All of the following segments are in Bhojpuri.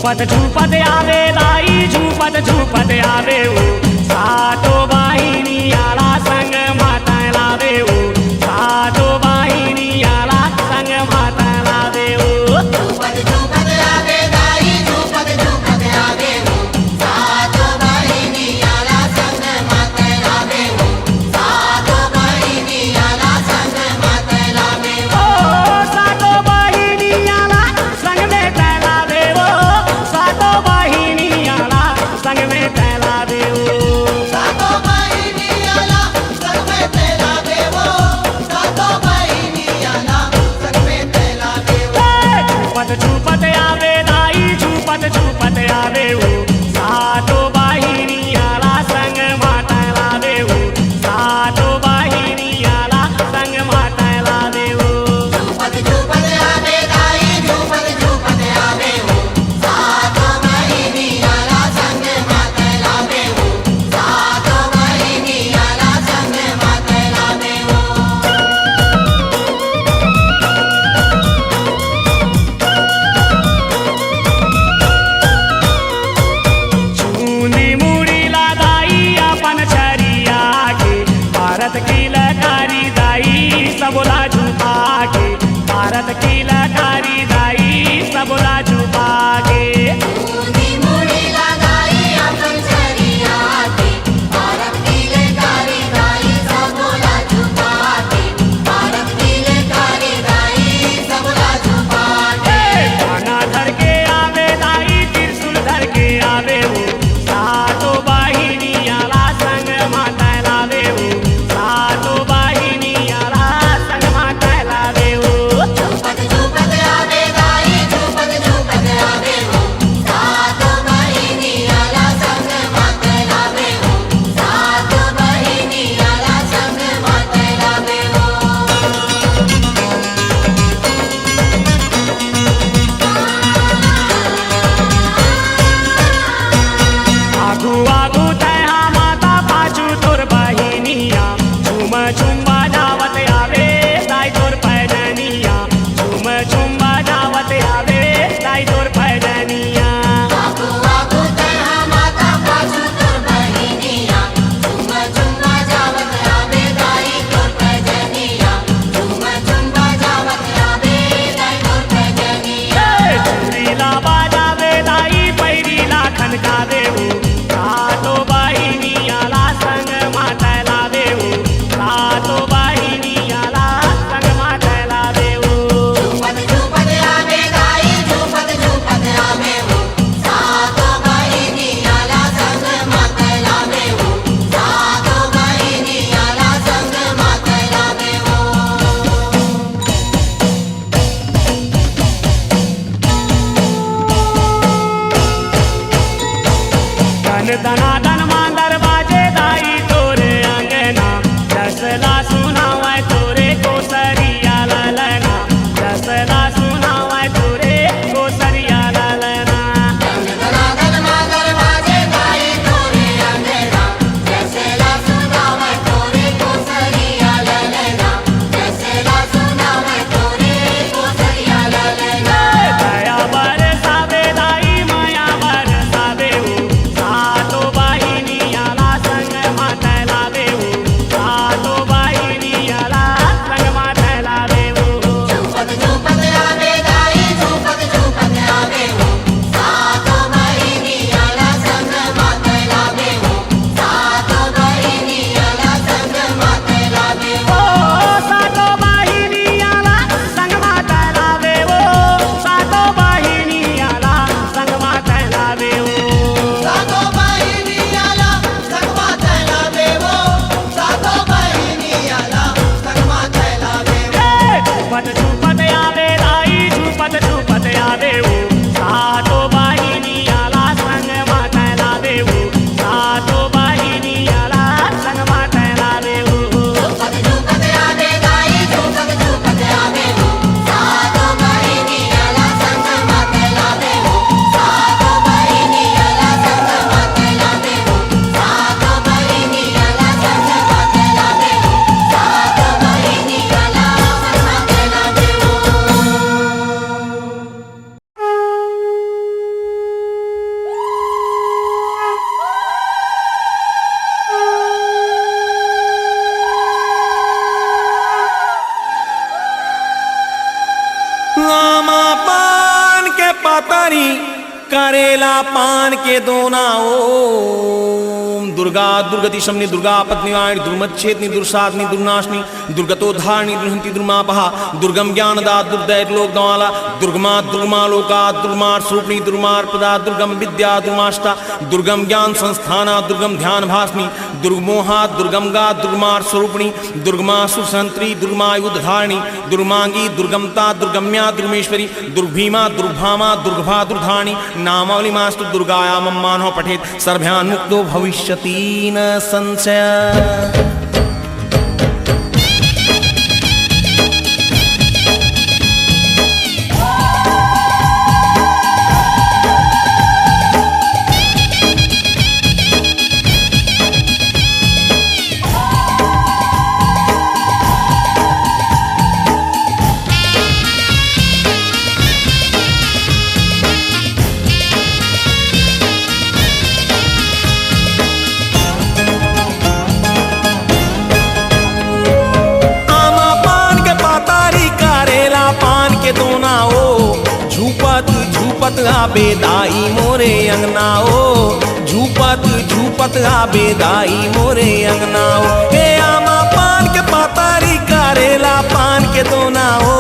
झूपत झूपत आवे दाई झूपत झूपत आवे ओ सातो बाहिनी आला संग माता लावे ओ सातो बाहिनी आला संग माता लावे ओ झूपत झूपत आवे दाई झूपत झूपत आवे ओ सातो बाहिनी आला संग माता लावे ओ सातो बाहिनी आला संग माता लावे ओ सातो बाहिनी आला संग में तैलावे ओ सातो बाहिनी आला संग में तैलावे ओ सातो बाहिनी आला संग में तैलावे ओ सातो बाहिनी आला संग में तैलावे ओ झूपत झूपत आवे दाई झूपत झूपत आवे ओ सातो बाहिनी आला संग माता लावे ओ सातो बाहिनी आला संग माता लावे ओ झूपत झूपत आवे दाई झूपत झूपत आवे ओ सातो बाहिनी आला संग माता लावे ओ सातो बाहिनी आला संग माता लावे ओ चूनी मुड़ीला दाई अपन छरिया के भारत की लकारी दाई सबला झुका के भारत की लकारी दाई सबला झुका के ऊनी मुड़ी लगाई अपन छरिया के भारत की लेकारी दाई सबला झुका के भारत की लेकारी दाई सबला झुका के खाना धर के आवे दाई त्रिशूल धर के आवे हो सातो बाहिनी आला संग माता लावे हो सातो बाहिनी आला संग माता लावे हो झूपत झूपत आवे दाई झूपत झूपत आवे हो सातो बाहिनी आला संग माता लावे हो सातो बाहिनी आला संग माता लावे हो आगू आगू तैहा माता पाछू तोर बहिनिया झूम झूम बजावत आवे दाई तोर पैजनिया झूम झूम बजावत आवे दाई तोर पैजनिया आगू आगू तन्हा माता पाछू तोर बहिनिया झुम झुम बजावत आवे दाई तोर पैजनिया झुम झुम बजावत आवे दाई तोर पैजनिया चूड़ीला बाजावे दाई पैरीला खनकावे हो सातो बाहिनी आला संग माता लावे हो सातो बाहिनी आला संग माता लावे हो झूपत झूपत आवे दाई झूपत झूपत आवे हो सातो बहिनी आला संग माता लावे हो सातो बहिनी आला संग माता लावे हो धन धनाधन मांदर बाजे दाई तोरे अंगना दसला सुनावे तोरे कोसरिया ललना दसला सुनावे तोरे कोसरिया ललना धनाधन मागर बाजे दाई तोरे अंगना जैसे ला सुनावे तोरे कोसरिया ललना जैसे ला सुनावे तोरे कोसरिया ललना दया बरसावे दाई माया बरसावे हो सातो बाहिनी पातारी करेला पान के दोना ओम दुर्गा दुर्गति शमनी दुर्गा पत्नीवाणी दुर्मच्छेदनी दुर्साधनी दुर्नाशनी दुर्गतोद्धारणी दुर्हंती दुर्मापहा दुर्गम ज्ञानदा दुर्दैत लोकदवाला दुर्गमा दुर्गमा लोका दुर्मार स्वरूपणी दुर्मार प्रदा दुर्गम विद्या दुर्माष्टा दुर्गम ज्ञान संस्थाना दुर्गम ध्यान भासनी दुर्गमोहा दुर्गमगा दुर्मार स्वरूपणी दुर्गमा सुसंत्री दुर्मायुधारणी दुर्मांगी दुर्गमता दुर्गम्या दुर्मेश्वरी दुर्भीमा दुर्भामा दुर्गभा दुर्धारणी नामावली मास्तु दुर्गाया मानो पठेत सर्भ्यान मुक्तो भविष्यति न संशय। झूपत आबे दाई मोरे अंगनाओ झूपत झूपत आबे दाई मोरे अंगनाओ हे आमा पान के पातारी करेला पान के दोनाओ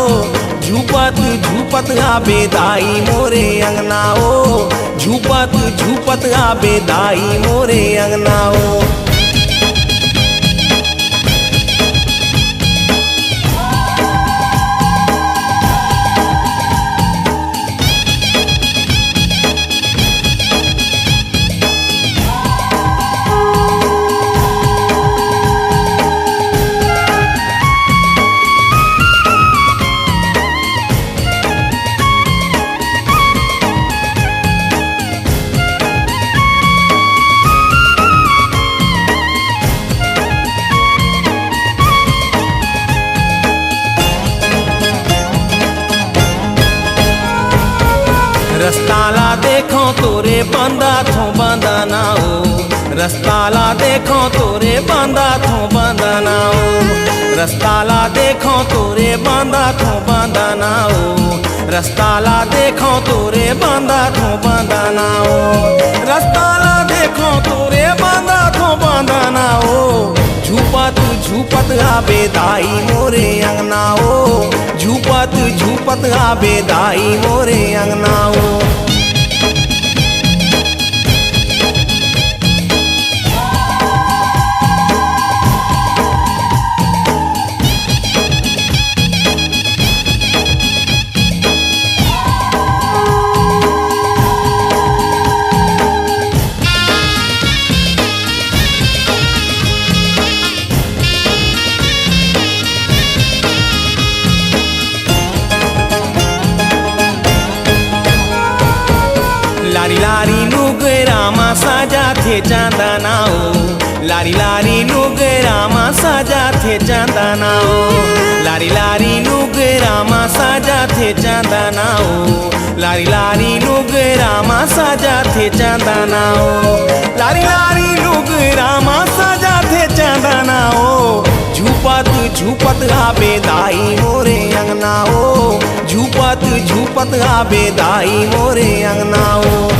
झूपत झूपत आबे दाई मोरे अंगनाओ झूपत झूपत आबे दाई मोरे अंगनाओ। रस्ताला देखो तोरे बांधा थो बांधनाओ रस्ताला देखो तोरे बांधा थो बांधनाओ रस्ताला देखो तोरे बांधा थो बांधनाओ रस्ताला देखो तोरे बांधा थो बांधनाओ रस्ताला देखो तोरे बांधा थो बांधनाओ झूपत झूपत आबे दाई मोरे अंगनाओ झूपत झूपत आबे दाई मोरे अंगनाओ। लारी लारी नुगरामा साजा थे चांदनाओ लारी लारी नुगरामा साजा थे चांदनाओ लारी लारी नुगरामा साजा थे चांदनाओ लारी लारी नुगरामा साजा थे चांदनाओ लारी लारी नुगरामा साजा थे चांदनाओ झूपत झूपत आबे दाई मोरे अंगनाओ झूपत झूपत आबे दाई मोरे अंगनाओ।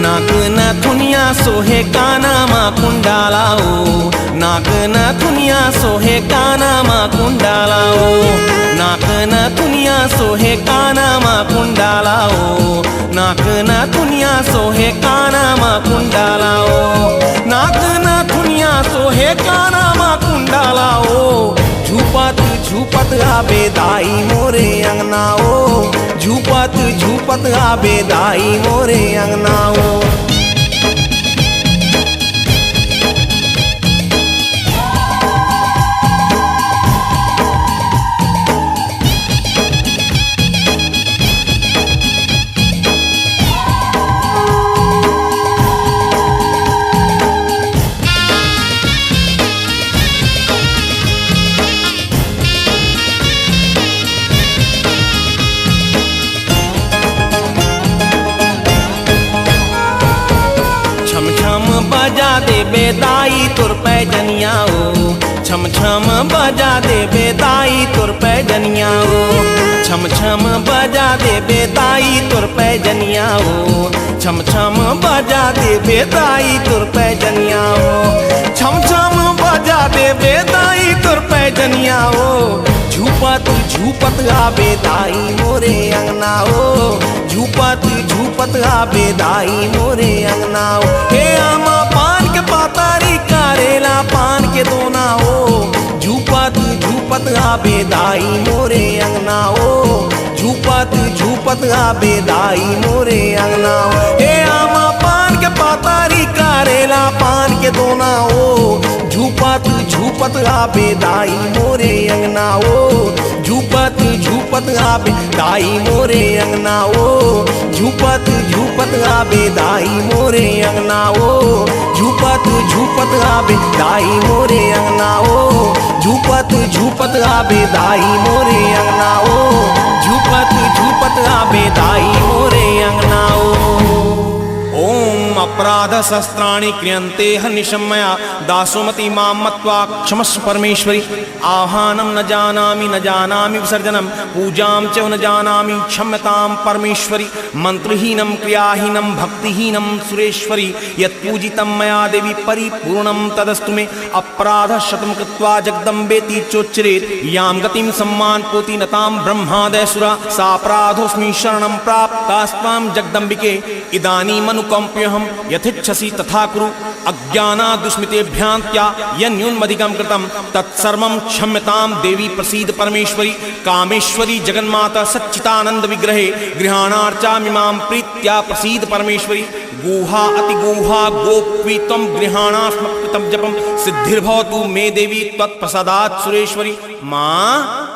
नाक न थुनिया सोहे काना मा कुंडालाओ नाक न थुनिया सोहे काना मा कुंडालाओ नाक न थुनिया सोहे काना मा कुंडालाओ नाक न थुनिया सोहे काना मा कुंडालाओ नाक न थुनिया सोहे काना मा कुंडालाओ झूपत झूपत आबे दाई मोरे अंगनाओ झूपत झूपत आबे दाई मोरे अंगनाओ। दे बेदाई तुर पैजनिया ओ छम छम बजा दे बेदाई तुर पैजनिया ओ छम छम बजा दे बेदाई तुर पैजनिया ओ छम छम बजा दे बेदाई तुर पैजनिया ओ छम छम बजा दे बेदाई तुर पैजनिया ओ झूपत झूपत आबे दाई मोरे अंगना ओ झूपत झूपत आबे दाई मोरे अंगना ओ हे आमा पान के पातारी करेला पान के दोना ओ झूपत झूपत आबे दाई मोरे अंगना ओ झूपत झूपत आबे दाई मोरे अंगना ओ हे आमा पान के पातारी करेला पान के दोना ओ झूपत झूपत आबे दाई मोरे अंगना ओ झूपत झूपत आबे दाई मोरे अंगना ओ झूपत झूपत आबे दाई मोरे अंगना ओ झूपत झूपत आबे दाई मोरे अंगना ओ झूपत झूपत आबे दाई मोरे अंगना ओ झूपत झूपत आबे दाई मोरे अंगना ओ ओम अपराध शस्त्राणि क्रियन्ते हनिशमया दासोमति मां मत्वा क्षमस्व परमेश्वरी आह्वानं न जानामि विसर्जनं पूजां च न जानामि क्षम्यतां परमेश्वरी मंत्रहीनं क्रियाहीनं भक्तिहीनं सुरेश्वरी यत्पूजितं मया देवी परिपूर्णं तदस्तु मे अपराधशतं कृत्वा जगदम्बेति चोच्चरेत् यां गतिं सम्मानपोति नतां ब्रह्मादयसुरा सापराधोऽस्मि शरणं प्राप्तास्त्वां जगदम्बिके इदानीमनुकम्प्यहं यथेच्छसि तथा कुरु अज्ञानादुष्मितेभ्यान्त्या यन्यूनमधिकं कृतं तत्सर्वं क्षम्यतां देवी प्रसीद परमेश्वरी कामेश्वरी जगन्माता सच्चिदानंद विग्रहे गृहाणार्चामिमां प्रीत्या प्रसीद परमेश्वरी गुहा अतिगुहा गोप्वी त्वं गृहाणास्मकृतं जपं सिद्धिर्भवतु मे देवी त्वत्प्रसादात् सुरेश्वरी मां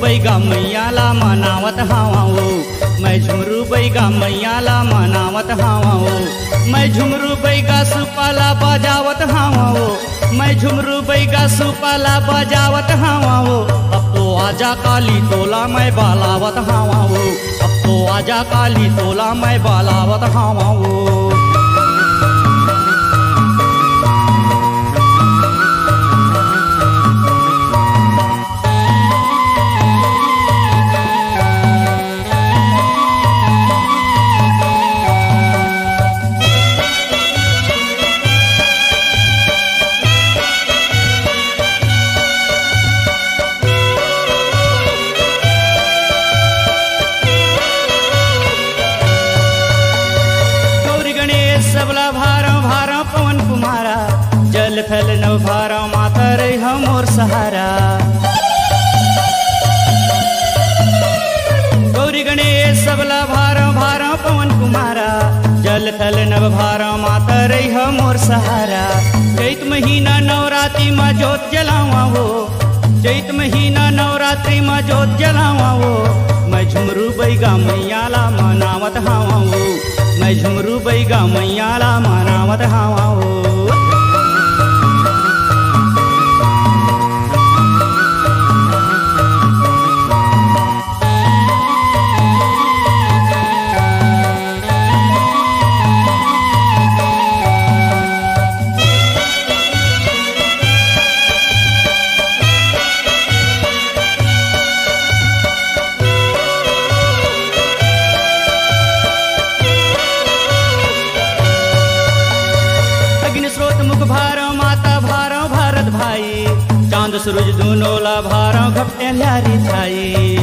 बैगा मैयाला मनावत हावाओ मैं झुमरू बैगा मैयाला मनावत हावाओ मैं झुमरू बैगा सुपाला बजावत हावाओ मैं झुमरू बैगा सुपाला बजावत हावाओ अब तो आजा काली तोला मैं बालावत हावाओ अब तो आजा काली तोला मैं बालावत हावाओ थल नव भारा माता रे हमोर सहारा गौरी गणेश सबला भारा भारा पवन कुमारा जल थल नव भारा माता रे हमोर सहारा चैत महीना नवरात्रि में जोत जलावा हो चैत महीना नवरात्रि में जोत जलावा हो मैं झुमरू बैगा मैयाला मनावत हावा हो मैं झुमरू बैगा मैयाला मनावत हावा हो चांद सूरज दोनोला भारा घपटे ल्यारी छाई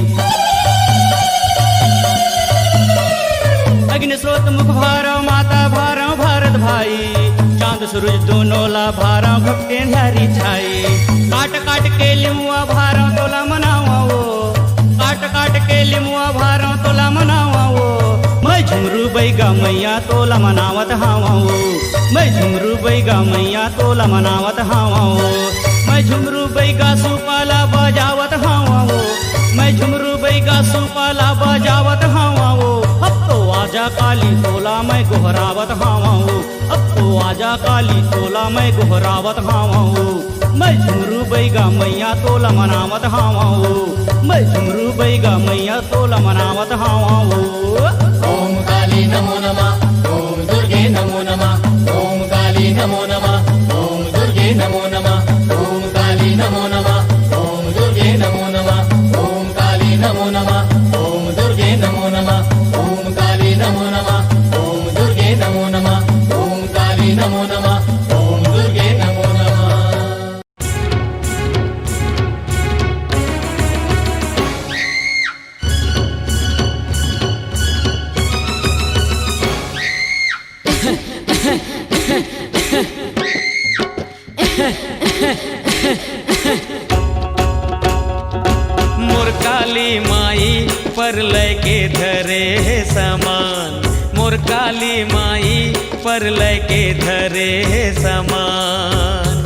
अग्नि स्रोत मुख भारा माता भारा भारत भाई चांद सूरज दोनों ला भारा भक्ते न्यारी छाई काट काट के लिमुआ भारा तोला मनावा वो काट काट के लिमुआ भारा तोला मनावा वो मैं झुमरू बैगा मैया तोला मनावत हावा वो मैं झुमरू बैगा मैया तोला मनावत हावा वो मैं झुमरू बैगा सुपाला बजावत हावा वो मैं झुमरू बैगा सुपाला बजावत हावा वो अब तो आजा काली तोला मैं गोहरावत हावा वो अब तो आजा काली तोला मैं गोहरावत हावा वो मैं झुमरू बैगा मैया तोला मनावत हावा वो मैं झुमरू बैगा मैया तोला मनावत हावा वो ओम काली नमो नमः ओम दुर्गे नमो नमः ओम काली नमो नमः ओम दुर्गे नमो नमः ओम काली नमो नमः ओम दुर्गे नमो नमः ओम काली नमो नमः ओम दुर्गे नमो नमः ओम काली नमो नमः ओम दुर्गे नमो नमः ओम काली नमो नमः ओम दुर्गे नमो नमः। मोर काली माई पर लैके धरे है समान मोर काली माई पर लैके धरे है समान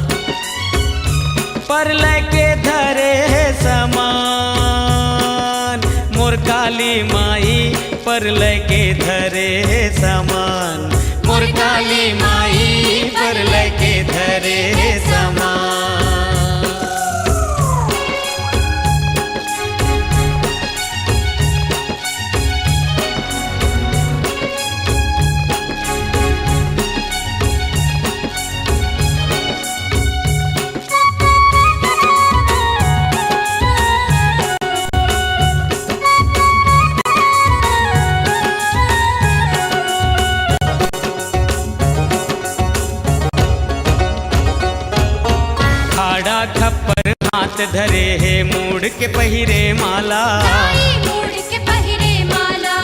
पर लैके धरे है समान मोर काली माई पर लैके धरे है समान मोर काली माई पर लैके धरे है समान। खप्पर हाथ धरे है मूड़ के पहिरे माला मूड़ के पहिरे माला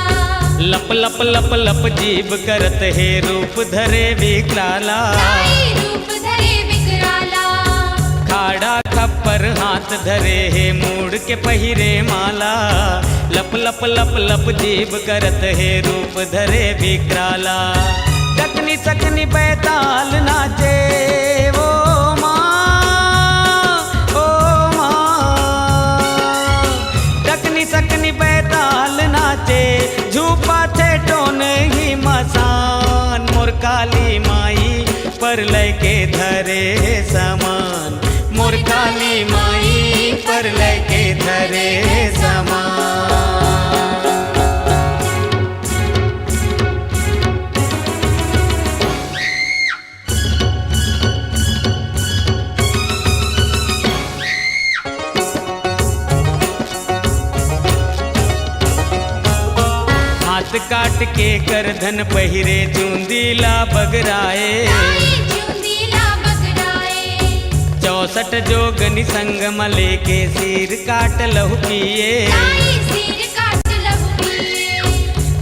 लप लप लप लप जीभ करत है रूप धरे विकराला रूप धरे विकराला खाड़ा खप्पर हाथ धरे है मूड़ के पहिरे माला लप लप लप लप जीभ करत है रूप धरे विकराला टकनी सकनी बैताल नाचे वो सकनी बैताल नाचे झूपा थे टोन ही मसान मोर काली माई पर लैके धरे समान मोर काली माई पर लैके धरे समान। हाथ काट के करधन पहिरे चूंदीला बगराए 64 जोगनी संग मले के सिर काट लहु पिए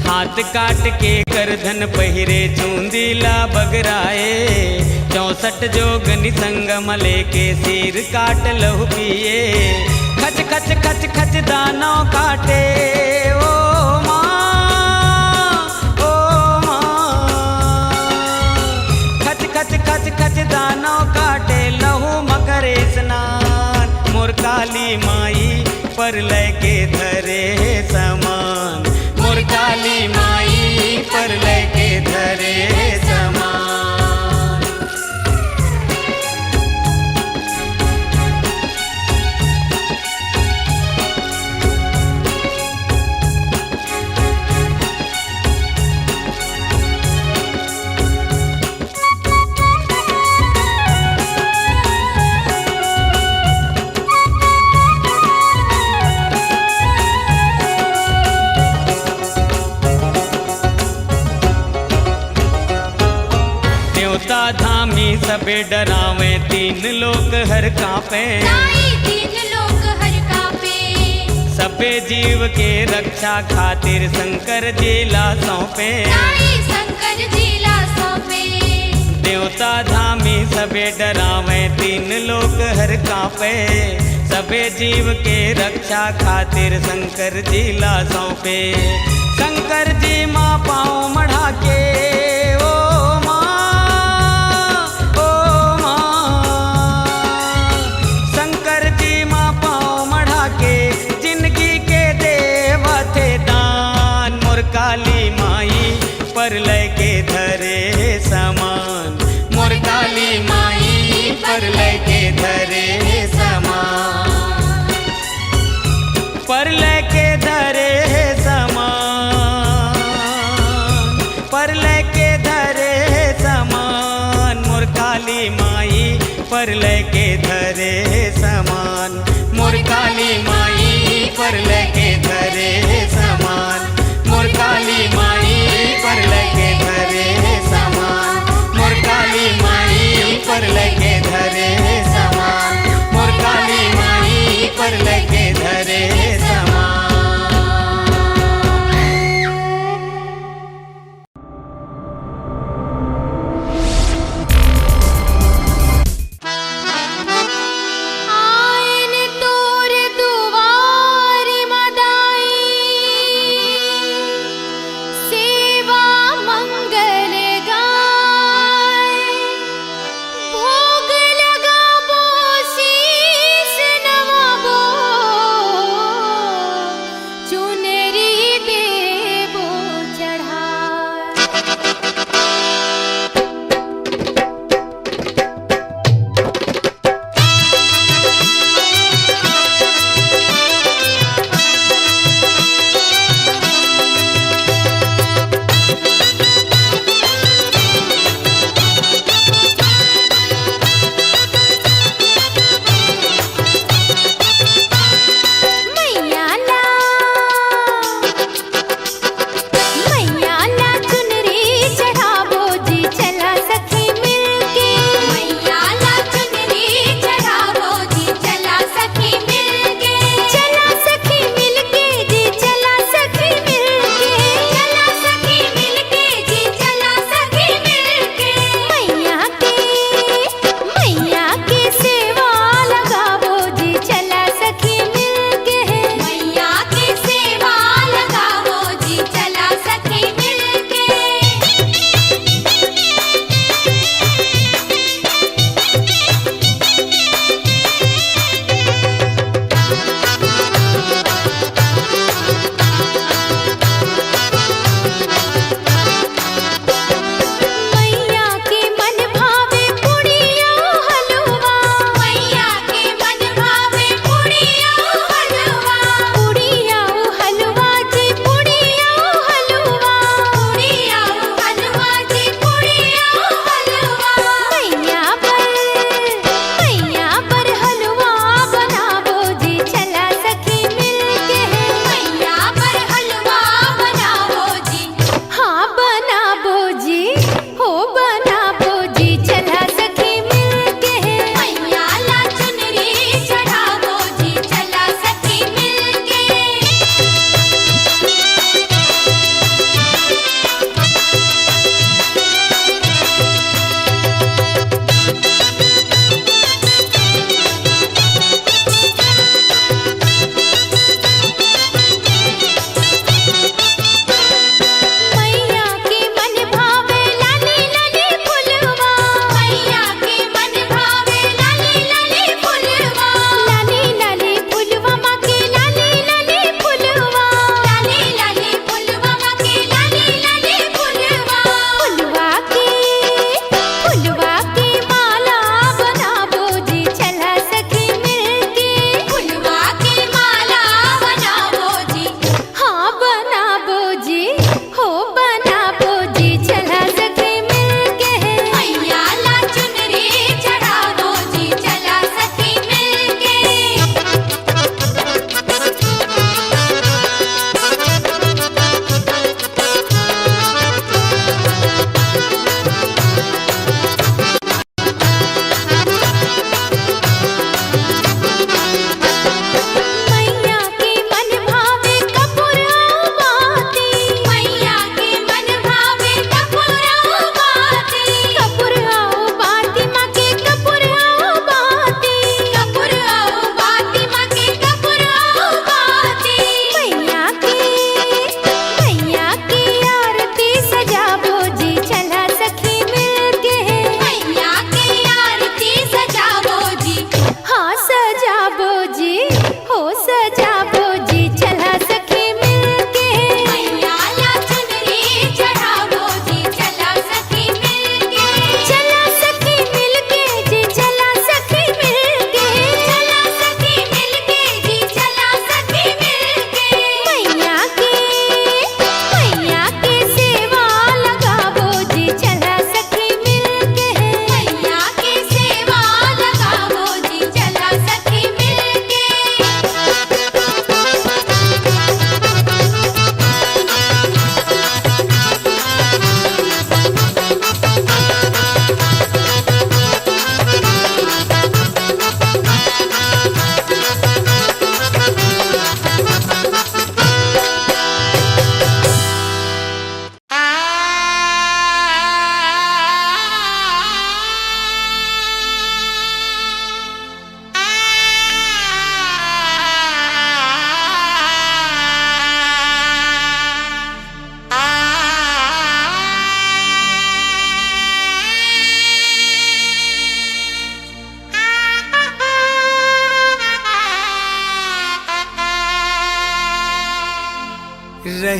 हाथ काट के करधन पहिरे चूंदीला बगराए 64 जोगनी संग मले के सिर काट लहु पिए खच खच खच खच दानों काटे ओ खच दानों काटे लहू मकरे स्नान मोर काली माई पर लैके धरे समान मोर काली माई पर लैके धरे समान। धामी सबे डरावे तीन लोग हर कांपे सबे जीव के रक्षा खातिर शंकर जिला सौंपे देवता सबे डरावे तीन लोक हर कांपे, सबे जीव के रक्षा खातिर शंकर जी ला सौंपे। शंकर जी माँ पाँव मढ़ा के ओ माँ, ओ माँ। शंकर जी माँ पाँव मढ़ा के जिंदगी के देवा थे दान। मोर काली माई पर लगे धरे समान, मोर काली माई पर लगे धरे समान, पर लगे धरे समान, पर लगे धरे समान। मोर काली माई पर लगे धरे समान, मोर काली माई पर लगे धरे समान, मोर काली माई पर लगे धरे समान, मोर काली माई पर लगे धरे समान, मोर काली माई पर लगे धरे समान। आयन तोर दुआरी मदाई, सेवा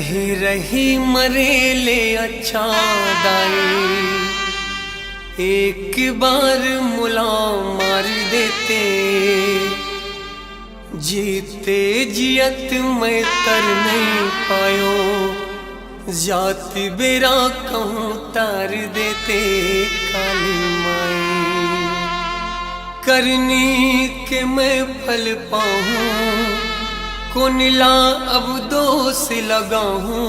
रही रही मरेले अच्छा दाई, एक बार मुला मार देते, जीते जियत मैं तर नहीं पायो, जाति बेरा कहूँ तार देते काली माई। करनी के मैं फल पाऊँ, कोनिला अब दोष लगाऊं,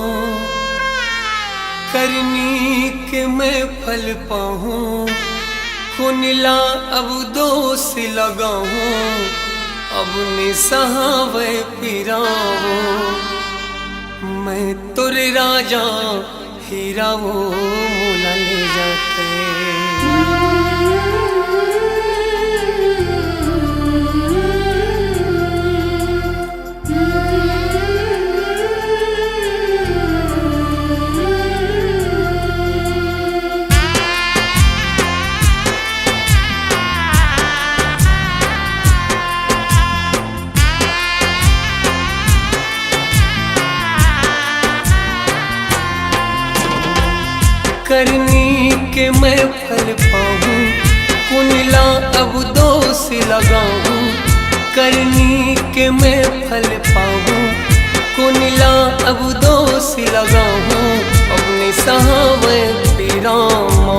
करनी के मैं फल पाऊँ, कोनिला अब दोष लगाऊं, अब निसहावे पिरावो, मैं तुरे राजा हीरा वो मोला ले जाते। करनी के मैं फल पाऊँ, कुनिला अब दोष लगाऊं, करनी के मैं फल पाऊँ, कुनिला अब दोष लगाऊं, अपने सहावे पीरामा,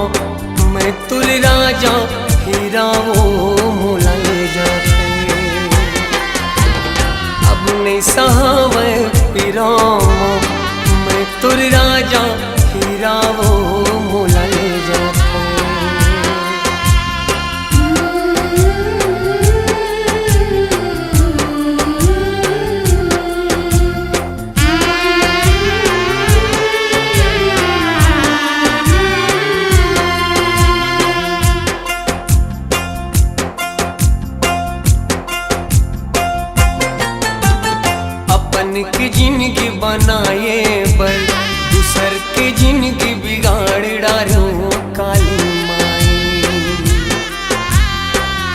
मैं तुर राजा हीरा वो मोला ले जाते, अपने सहावे पीरामा, मैं तुर राजा हीरा वो मोला ले जाते। अपन की जिंदगी बनाए पर दूसर के जिंदगी बिगाड़ डालो काली माई,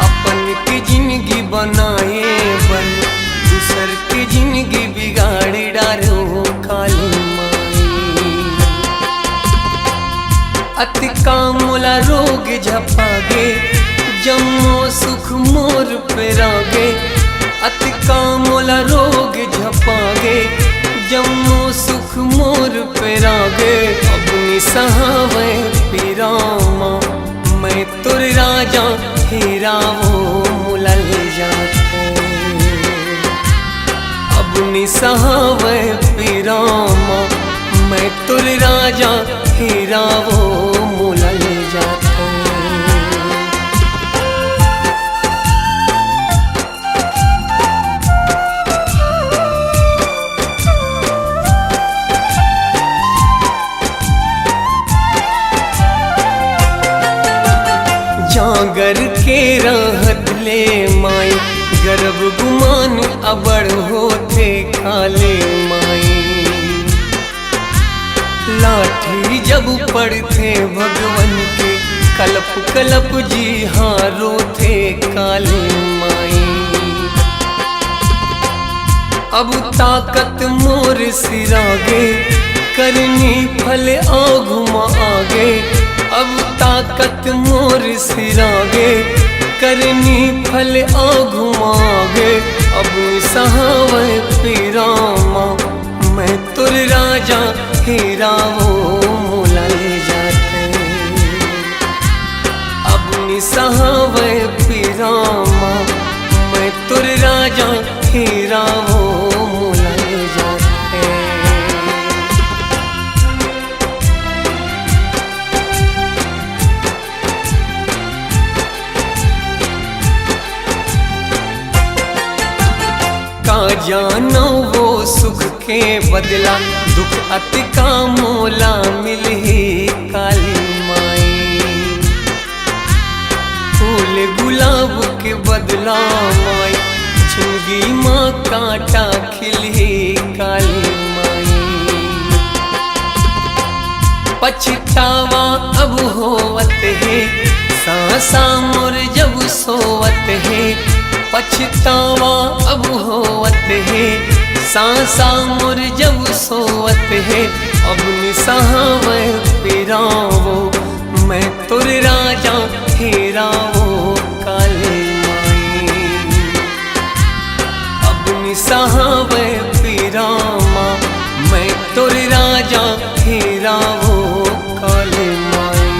अपन की जिंदगी बनाए पर दूसर की जिंदगी बिगाड़ डालो काली माई। अति कामुला रोग झपागे, जम्मो सुख मोर पे रागे, अति कामुला रोग झपागे, जम्मो सुख मोर पे रागे, अपनी सहावे पीरामा, मैं तुर राजा हीरा वो मोला ले जाते, अपनी सहावे पीरामा, मैं तुर राजा हीरा वो मोला ले जाते। जागर के रहत ले माई, गर्भ गुमान अबड़ होते काले माई, लाठी जब पड़ते भगवन के, कलप कलप जी हारो थे काले माई। अब ताकत मोर सिरागे, करनी फल आघुमा आगे, अब ताकत मोर सिरागे, करनी फल आघुमागे, अब सहावे पीरामा, मैं तुर राजा हीरा वो मोला ले जाते, अब सहावे पीरामा, मैं तुर राजा हीरा वो मोला ले जाते। का जानो वो सुख के बदला, दुख अति का मोला मिली काली माई, फूल गुलाब के बदला माई, जिंदगी माँ कांटा खिली काली माई। पछतावा अब होवत है, सांसा मोर जब सोवत है, पछतावा अब होवत है, सांसा मुर जब सोवत है अब निसहाव पिरावो मैं तुर राजा हेरावो काले माई अब निसहाव पिरामा मैं तुर राजा हेरावो काले माई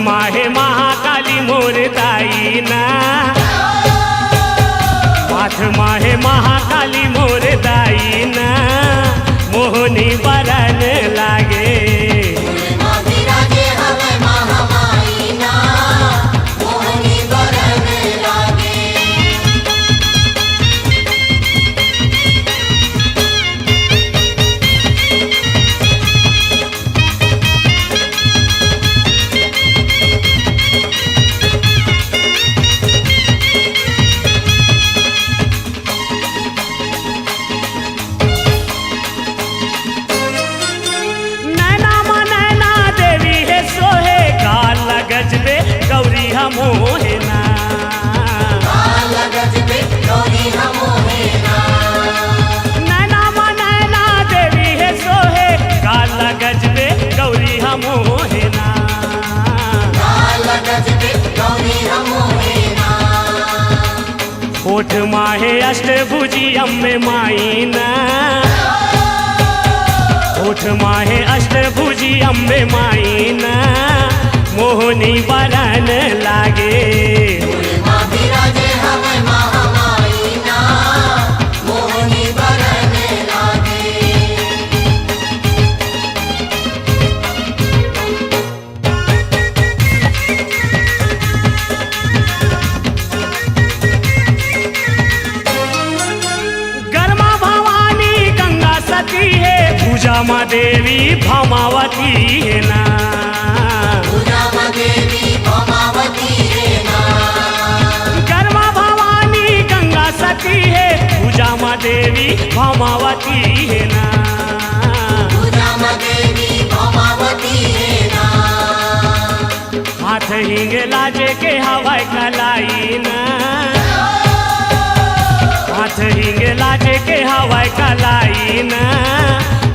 माहे महाकाली मोर दाई ना माथ माहे महाकाली मोर दाई ना मोहनी बरन लागे मोहेना नैना नैना देवी है सोहे काला गजबे गौरी हम मोहेना ओठ माहे अष्टभुजी अम्मे माईना ओठ माहे अष्टभुजी अम्बे माईना मोहनी बरन लागे गरमा भवानी गंगा सती है पूजा माँ देवी भमावती है ना गरमा भवानी गंगा सती है पूजा माँ देवी भमावती है ना हाथ हिंगे लाजे के हवाई कलाई ना हाथ हिंगे लाजे के हवाई कलाई ना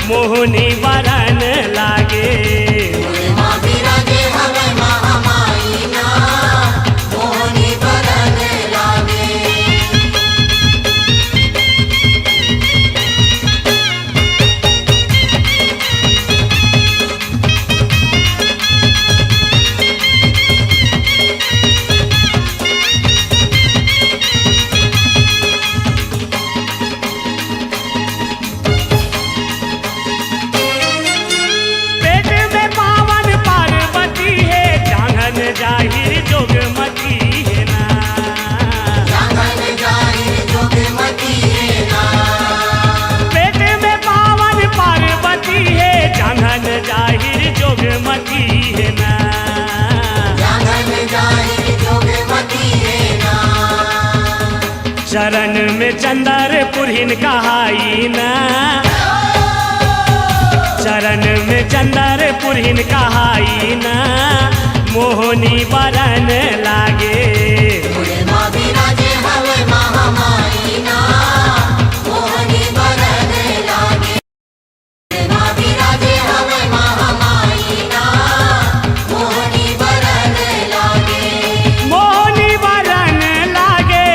मोहनी बरन लागे चंदर पुरहिन कहाई न, चरण में चंदर पुरहिन कहाई न, मोहनी वरन लागे। माँ विराजे हवे महामाई ना, मोहनी वरन लागे। माँ विराजे हवे महामाई ना, मोहनी वरन लागे। मोहनी वरन लागे,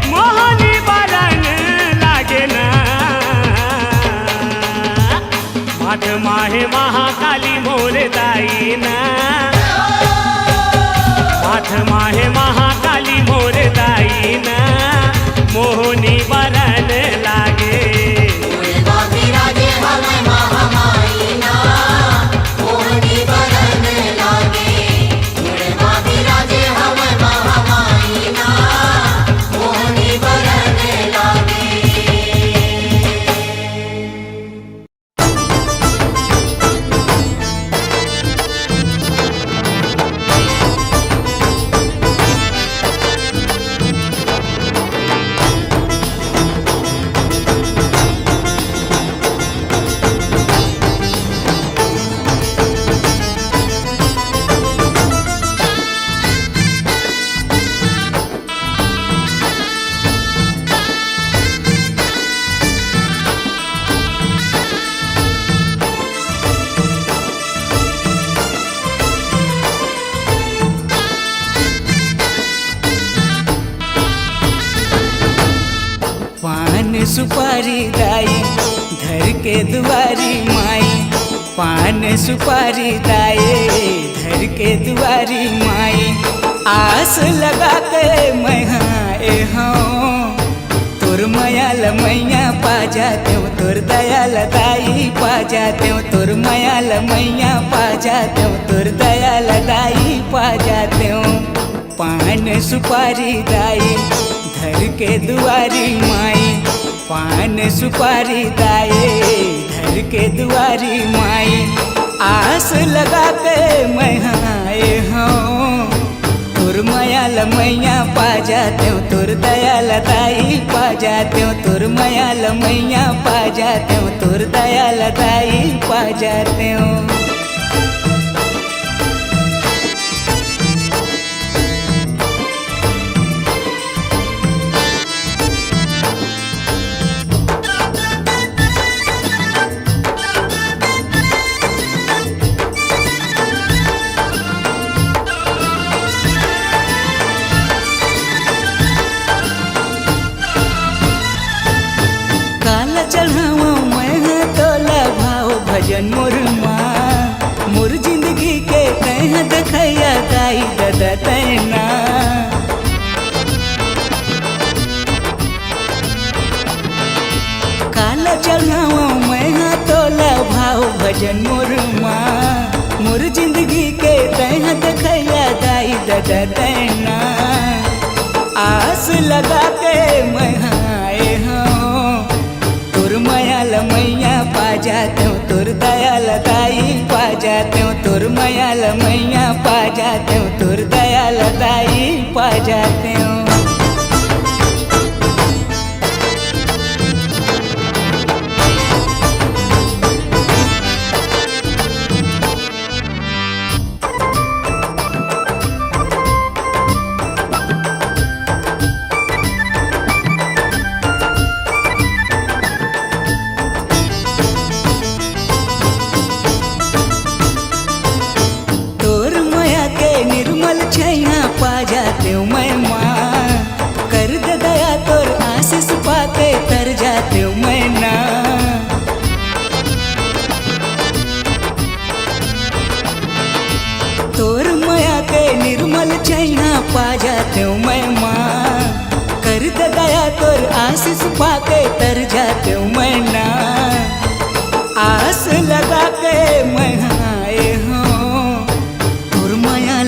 मोहनी वरन लागे ना। माघ माहे महाकाली मोर दाई ना, माघ माहे महाकाली मोर दाई ना, मोहनी वरन लागे। माँ विराजे हवे महामाई ना, मोहनी वरन लागे। माँ विराजे हवे महामाई ना, मोहनी वरन लागे। पान सुपारी दाई धर के दुआरी माई, पान सुपारी दाई धर के दुआरी माई। आस लगा के मैं हाँ तोर मयाल मैया पा जाते हो, तोर दयाल दाई पा जाते हो, तोर मयाल मैया पा जाते हो, तोर दयाल दाई पा जाते हो। पान सुपारी दाई धर के दुआरी माई, पान सुपारी दाई धर के दुआरी माई। आस लगा के मैं हाँ तोर मयाल मैया पा जाते हो, तोर दयाल दाई पा जाते हो, तोर मयाल मैया पा जाते हो, तोर दयाल दाई पा जाते हो। काला चढ़ावा मैं तोला भाव भजन मोर माँ, मोर जिंदगी के तह देखैया दाई दादा तैना। काला चढ़ावा मैं तोला भाव भजन मोर माँ, मोर जिंदगी के तह देखैया दाई दादा तैना। आस लगा के मैं हाँ तोर मयाल मैया पा जाते हो, तोर दयाल दाई पा जाते हो, तोर मयाल मैया पा जाते हो, तोर दयाल दाई पा जाते हो। छैया पा जाते हो मैं माँ, कर दे दया तोर आशीष पाके तर जाते हो मैं ना। तोर माया के निर्मल छैया पा जाते हो मैं माँ, कर दे दया तोर आशीष पाके तर जाते हो मैं ना। आस लगा के मैं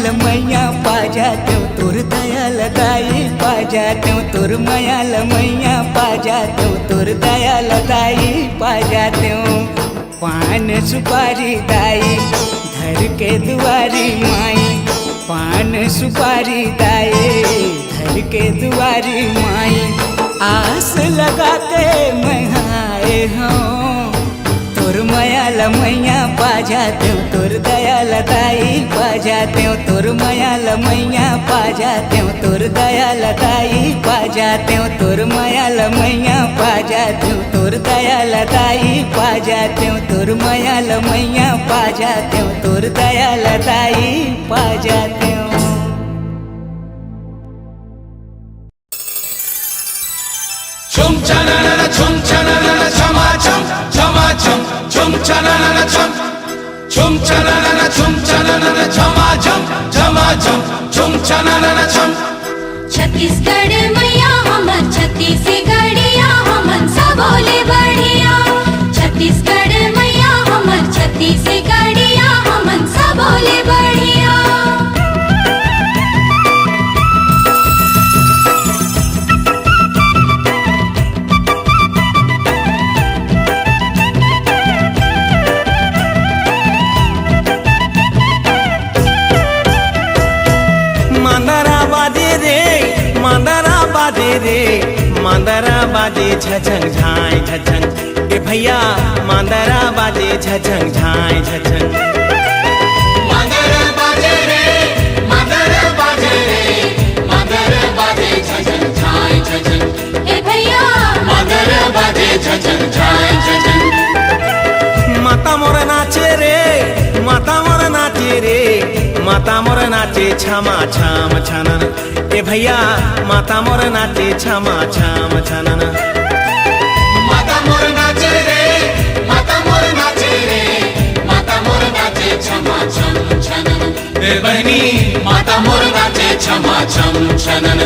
मैया पा जाते हो, तोर दयाल दाई पा जाते हो, तोर मयाल मैया पा जाते हो, तोर दयाल दाई पा जाते हो। पान सुपारी दाई धर के दुआरी माई, पान सुपारी दाई धर के दुआरी माई। आस लगा के मैं आए हूँ तोर मयाल मैया पा जाते हूँ तोर दयाल ताई पा जाते हूँ तोर मयाल मैया पा जाते हूँ तोर दयाल ताई पा जाते हूँ तोर मयाल मैया पा जाते हूँ तोर दयाल ताई पा जाते हूँ तोर मयाल मैया पा जाते हूँ तोर दयाल ताई पा जाते हूँ। Chum chanana chum chanana chama chum chama chum chum chanana chum chanana chama chum chama chum chum chanana chum Chhattisgarh मैया हमन छत्तीसगढ़िया हमन सब बोले बढ़िया छत्तीसगढ़ मैया हमन छत्तीसगढ़िया हमन सब बोले बढ़िया मांदरा बाजे झझंग झाई झझंग ए भैया मांदरा बाजे झझंग झाई झझंग मांदरा बाजे रे मांदरा बाजे रे मांदरा बाजे झझंग झाई झझंग ए भैया मांदरा बाजे झझंग झाई झझंग माता मोर नाचे रे माता मोर नाचे रे माता मोर नाचे छमा छम छनन ए भैया माता मोर नाचे छमा छम छनन माता मोर नाचे रे माता मोर नाचे रे माता मोर नाचे छमा छम छनन ए बहनी माता मोर नाचे छमा छम छनन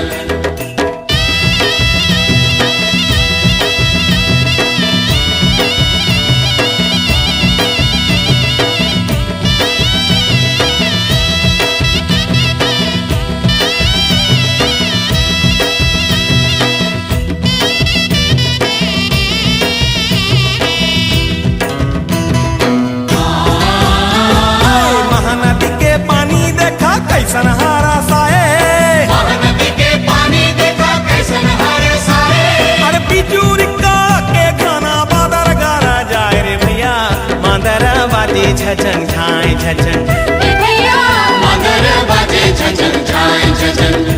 कैसन हारा साए महानदी के पानी देखा कैसन हारे साए अरे बिजूरी का के खाना बादर गाना जाए रे भैया मांदरा बाजे झझंग झाई झझंग ए भैया मांदरा बाजे झझंग झाई झझंग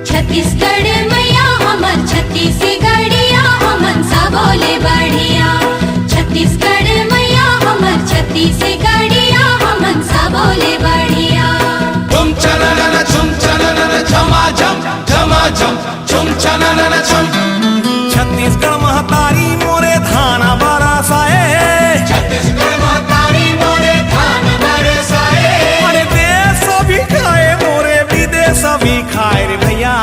छत्तीसगढ़ मैया हमन छत्तीसगढ़िया हमन सब बोले बढ़िया छत्तीसगढ़ मैया हमन छत्तीसगढ़िया हमन सब बोले बढ़िया चुम चनन छमा झम झमा झम चुम चनन छम छत्तीसगढ़ महतारी मोरे धान बरसाए छत्तीसगढ़ महतारी मोरे धान बरसाए अरे देश भी खाए मोरे विदेश भी खाए रे भैया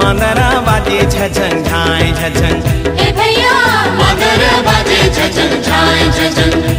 मांदरा बाजे झझंग झाई झझंग ए भैया मांदरा बाजे झझंग झाई झझंग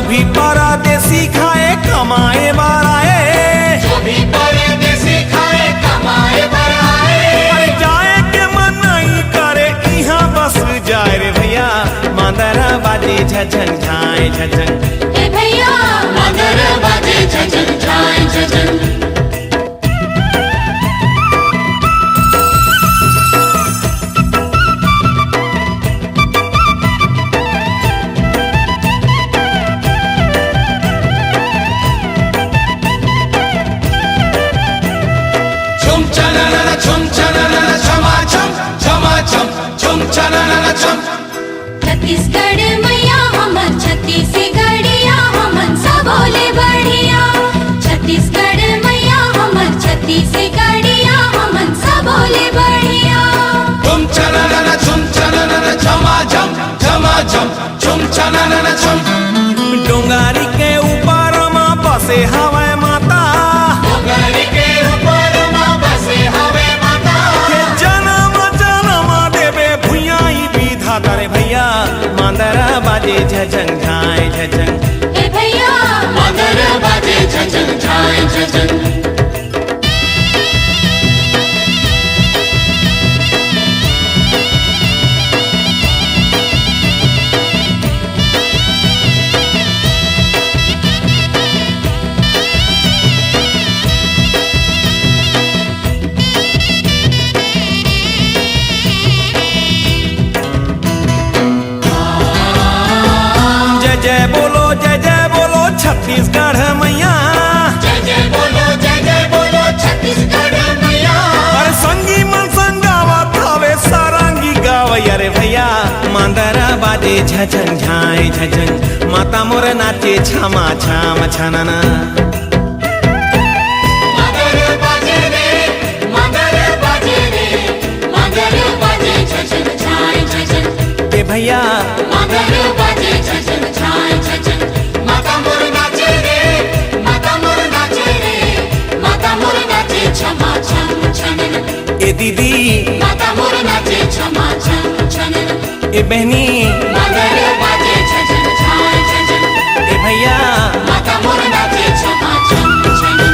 भी परदेसी खाए कमाए बाराए जो भी परदेसी खाए कमाए बढ़ाए अरे जाए के मन नहीं करे यहाँ बस जाए रे भैया मांदरा बाजे झझंग झाई झझंग ए भैया मांदरा बाजे झझंग झाई झझंग छत्तीसगढ़ मैया हमन छत्तीसगढ़िया हमन सब बोले बढ़िया छत्तीसगढ़ मैया हमन छत्तीसगढ़िया हमन सब बोले बढ़िया बसे हवे माता डोंगर के ऊपर माँ बसे हवे माता के जन्म जन्म देवे भुइया ही विधाता रे भैया मांदर बाजे झझंग झाए झझंग हे भैया मगर बाजे झझंग झाए झझंग जय बोलो छत्तीसगढ़ मैया जय बोलो छत्तीसगढ़ मैया अरे संगी मन संगावा थावे सारंगी गावै अरे भैया मांदर बाजे झझंग झाए झझंग माता मोर नाचे छमा छाम छनना मगर बाजे रे मगर बाजे रे मगर बाजे झझंग झाए झझंग ए भैया मगर बाजे झझंग झाए झझंग माता मोर नाचे रे माता मोर नाचे रे माता मोर नाचे छमा छम छनन ए दीदी माता मोर नाचे छमा छम छनन ए बहनी मगर बाजे झझंग झाए झझंग ए भैया माता मोर नाचे छमा छम छनन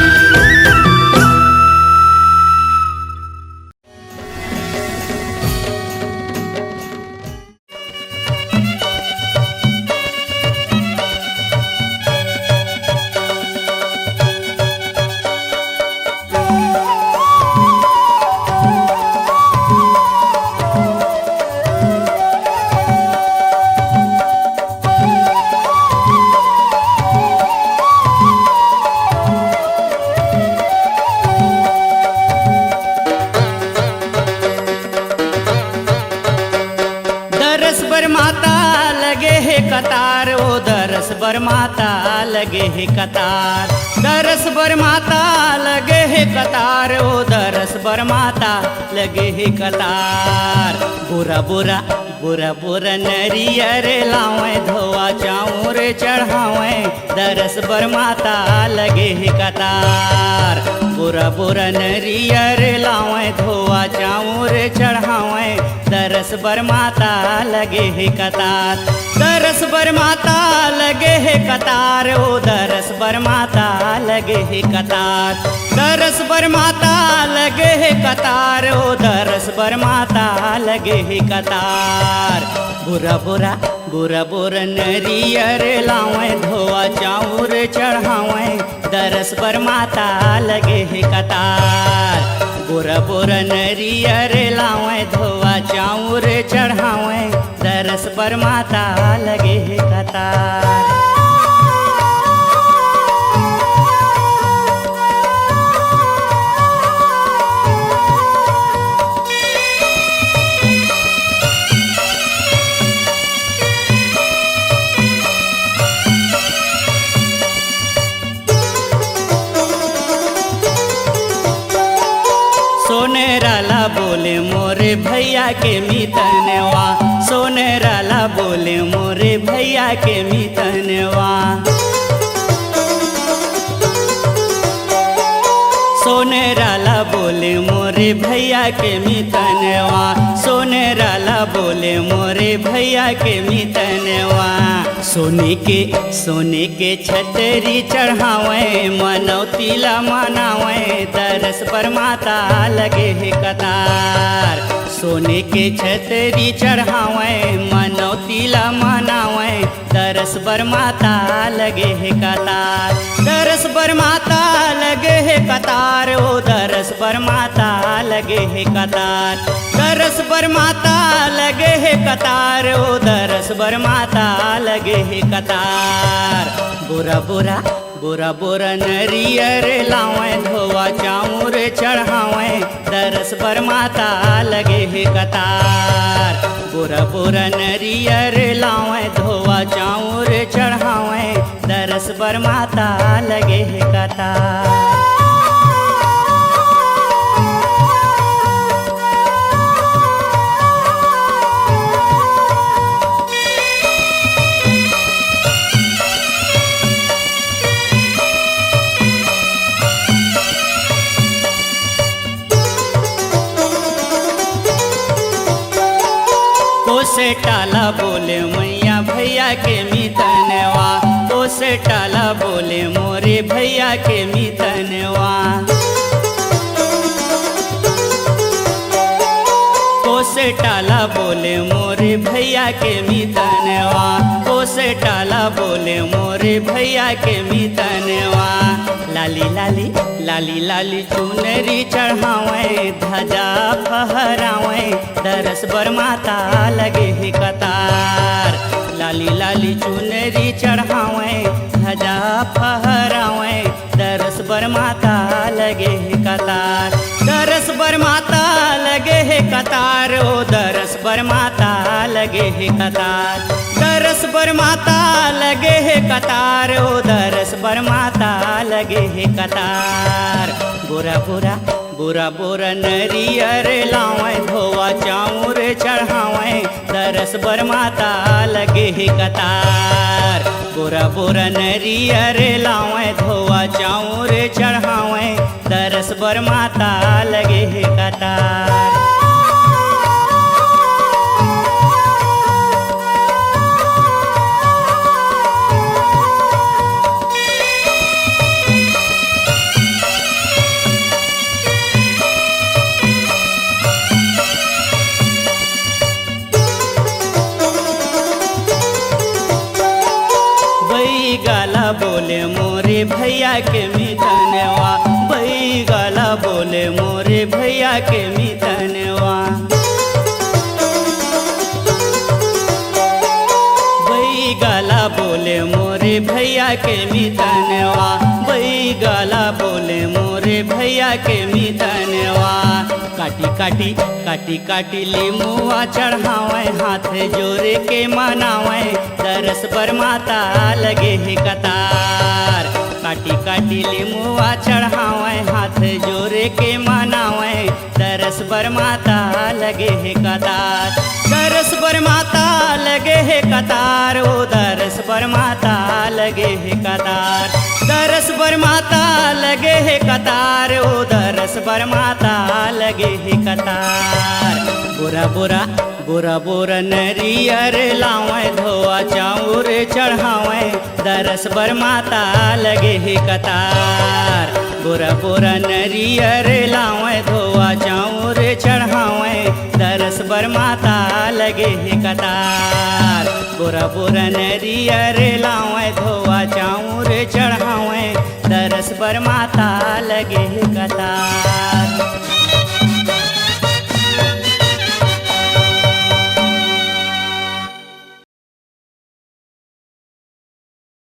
दरस बर माता लगे है कतार ओ दरस बर माता लगे है कतार दरस बर माता लगे है कतार ओ दरस बर माता लगे है कतार बुरा बुरा बुरा बुरा नरियर लावे धोआ चाऊर चढ़ावे दरस बर माता लगे है कतार बुरा बुरा नरियर लावे धोआ चाऊर चढ़ावे दरस बर माता लगे है कतार दरस बर माता लगे है कतार ओ दरस बर माता लगे है कतार दरस बर माता लगे है कतार ओ दरस बर माता लगे है कतार बुरा बुरा बुरा बुरा नरियर लावे धोआ चाऊर चढ़ावे दरस बर माता लगे है कतार बुरा बुरा नरियर लावे धोआ चाऊर चढ़ावे दरस बर माता लगे है कतार सोनेराला बोले मोरे भैया के मितनवा सोनेराला बोले मोरे भैया के मितनवा सोनेराला बोले मोरे भैया के मितनवा सोनेराला बोले मोरे भैया के मितनवा सोने के छतरी चढ़ावे मनौतीला मनावे दरस पर माता लगे है कतार सोने के छतरी चढ़ावे मनौतीला मनावे दरस बर माता लगे है कतार दरस बर माता लगे है कतार ओ दरस बर माता लगे है कतार दरस बर माता लगे है कतार ओ दरस बर माता लगे है कतार बुरा बुरा बुरा बुरा नरियर लावे धोआ चाऊर चढ़ावे दरस बर माता लगे है कतार बुरा बुरा नरियर लावे धोआ चाऊर चढ़ावे दरस बर माता लगे है कतार ओसे टाला बोले मैया भैया के मितनवा, ओसे टाला बोले मोरे भैया के मितनवा। ओसे टाला बोले मोरे भैया के मितनवा, ओसे टाला बोले मोरे भैया के मितनवा। लाली लाली लाली लाली चुनरी चढ़ावे, ध्वजा फहरावे, दरस बर माता लगे है कतार। लाली लाली चुनरी चढ़ावे, ध्वजा फहरावे, दरस बर माता लगे है कतार। दरस बर माता लगे है कतार, ओ दरस बर माता लगे है कतार। दरस बर माता लगे है कतार, ओ दरस बर माता लगे है कतार। बोरा बोरा बोरा बोरा नरियर लावे, धोवा चाउर चढ़ावे, दरस बर माता लगे है कतार। बोरा बोरा नरियर लावे, धोवा चाउर चढ़ावे, दरस बर माता लगे है कतार। गाला बोले मोरे भैया के मितनवा, बई गाला बोले मोरे भैया के मितनवा। बई गाला बोले मोरे भैया के मितनवा, बई गाला बोले मोरे भैया के मितनवा। काटी काटी काटी काटी लीमुआ चढ़ावे, हाथ जोरे के मनावे, दरस बर माता लगे है कतार। काटी काटी लीमुआ चढ़ावे, हाथ जोरे के मनावे, दरस बर माता लगे है कतार। दरस बर माता लगे है कतार, ओ दरस बर माता लगे है कतार। दरस बर माता लगे है कतार, ओ दरस बर माता लगे है कतार। बोरा बोरा बोरा बोरा नरियर लावे, धोआ चाउर चढ़ावे, दरस बर माता लगे है कतार। बोरा बोरा नरियर लावे, धोआ चाउर चढ़ावे, दरस बर माता लगे है कतार। बोरा बोरा नरियर लावे, धोआ चाउर चढ़ावे, दरस बर माता लगे है कतार।